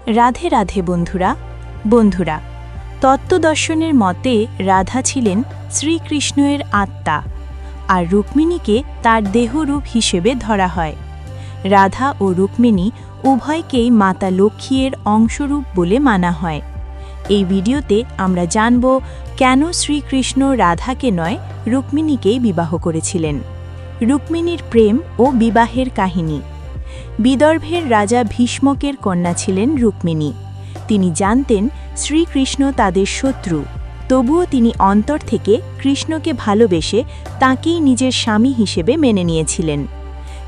রাধে রাধে বন্ধুরা তত্ত্বদর্শনের মতে রাধা ছিলেন শ্রীকৃষ্ণের আত্মা আর রুক্মিণীকে তার দেহরূপ হিসেবে ধরা হয়। রাধা ও রুক্মিণী উভয়কেই মাতা লক্ষ্মীর অংশরূপ বলে মানা হয়। এই ভিডিওতে আমরা জানব কেন শ্রীকৃষ্ণ রাধাকে নয় রুক্মিণীকেই বিবাহ করেছিলেন। রুক্মিণীর প্রেম ও বিবাহের কাহিনী। বিদর্ভের রাজা ভীষ্মকের কন্যা ছিলেন রুক্মিণী। তিনি জানতেন শ্রীকৃষ্ণ তাদের শত্রু, তবুও তিনি অন্তর থেকে কৃষ্ণকে ভালোবেসে তাঁকেই নিজের স্বামী হিসেবে মেনে নিয়েছিলেন।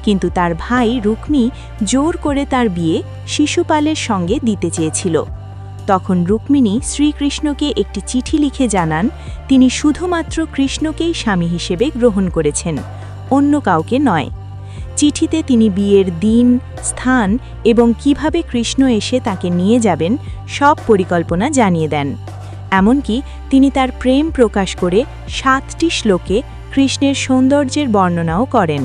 কিন্তু তার ভাই রুক্মী জোর করে তার বিয়ে শিশুপালের সঙ্গে দিতে চেয়েছিল। তখন রুক্মিণী শ্রীকৃষ্ণকে একটি চিঠি লিখে জানান তিনি শুধুমাত্র কৃষ্ণকেই স্বামী হিসেবে গ্রহণ করেছেন, অন্য কাউকে নয়। চিঠিতে তিনি বিয়ের দিন, স্থান এবং কিভাবে কৃষ্ণ এসে তাকে নিয়ে যাবেন সব পরিকল্পনা জানিয়ে দেন। এমনকি তিনি তার প্রেম প্রকাশ করে 7টি শ্লোকে কৃষ্ণের সৌন্দর্যের বর্ণনাও করেন।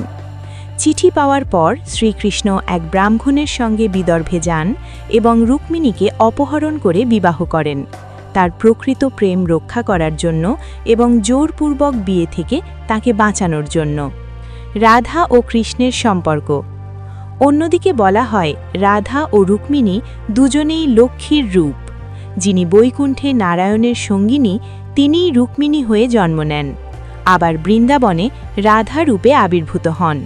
চিঠি পাওয়ার পর শ্রীকৃষ্ণ এক ব্রাহ্মণের সঙ্গে বিদর্ভে যান এবং রুক্মিণীকে অপহরণ করে বিবাহ করেন, তার প্রকৃত প্রেম রক্ষা করার জন্য এবং জোরপূর্বক বিয়ে থেকে তাকে বাঁচানোর জন্য। রাধা ও কৃষ্ণের সম্পর্ক। অন্যদিকে বলা হয় রাধা ও রুক্মিণী দুজনেই লক্ষ্মীর রূপ। যিনি বৈকুণ্ঠে নারায়ণের সঙ্গিনী তিনিই রুক্মিণী হয়ে জন্ম নেন, আবার বৃন্দাবনে রাধা রূপে আবির্ভূত হন।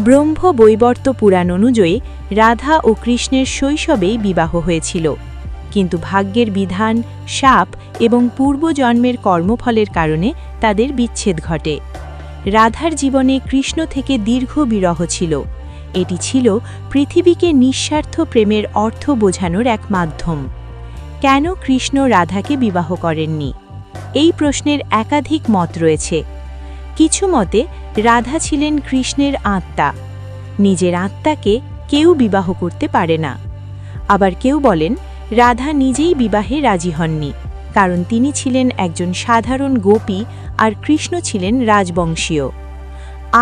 ব্রহ্ম বৈবর্ত পুরাণ অনুযায়ী রাধা ও কৃষ্ণের শৈশবেই বিবাহ হয়েছিল, কিন্তু ভাগ্যের বিধান, শাপ এবং পূর্বজন্মের কর্মফলের কারণে তাদের বিচ্ছেদ ঘটে। রাধার জীবনে কৃষ্ণ থেকে দীর্ঘ বিরহ ছিল। এটি ছিল পৃথিবীকে নিঃস্বার্থ প্রেমের অর্থ বোঝানোর এক মাধ্যম। কেন কৃষ্ণ রাধাকে বিবাহ করেননি? এই প্রশ্নের একাধিক মত রয়েছে। কিছু মতে রাধা ছিলেন কৃষ্ণের আত্মা, নিজের আত্মাকে কেউ বিবাহ করতে পারে না। আবার কেউ বলেন রাধা নিজেই বিবাহে রাজি হননি, কারণ তিনি ছিলেন একজন সাধারণ গোপী আর কৃষ্ণ ছিলেন রাজবংশীয়।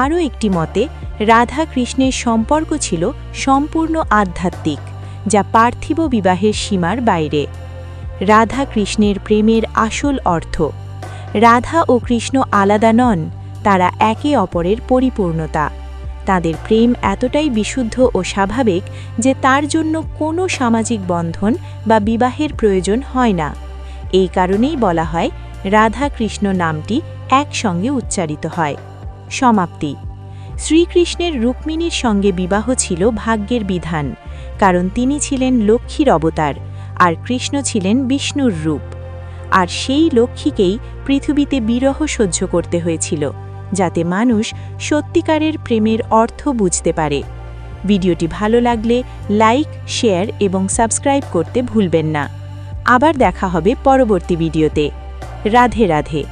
আরও একটি মতে রাধা কৃষ্ণের সম্পর্ক ছিল সম্পূর্ণ আধ্যাত্মিক, যা পার্থিব বিবাহের সীমার বাইরে। রাধা কৃষ্ণের প্রেমের আসল অর্থ। রাধা ও কৃষ্ণ আলাদা নন, তারা একে অপরের পরিপূর্ণতা। তাদের প্রেম এতটাই বিশুদ্ধ ও স্বাভাবিক যে তার জন্য কোনো সামাজিক বন্ধন বা বিবাহের প্রয়োজন হয় না। এই কারণেই বলা হয় রাধা কৃষ্ণ নামটি একসঙ্গে উচ্চারিত হয়। সমাপ্তি। শ্রীকৃষ্ণের রুক্মিণীর সঙ্গে বিবাহ ছিল ভাগ্যের বিধান, কারণ তিনি ছিলেন লক্ষ্মীর অবতার আর কৃষ্ণ ছিলেন বিষ্ণুর রূপ। আর সেই লক্ষ্মীকেই পৃথিবীতে বিরহ সহ্য করতে হয়েছিল, যাতে মানুষ সত্যিকারের প্রেমের অর্থ বুঝতে পারে। ভিডিওটি ভালো লাগলে লাইক, শেয়ার এবং সাবস্ক্রাইব করতে ভুলবেন না। আবার দেখা হবে পরবর্তী ভিডিওতে। রাধে রাধে।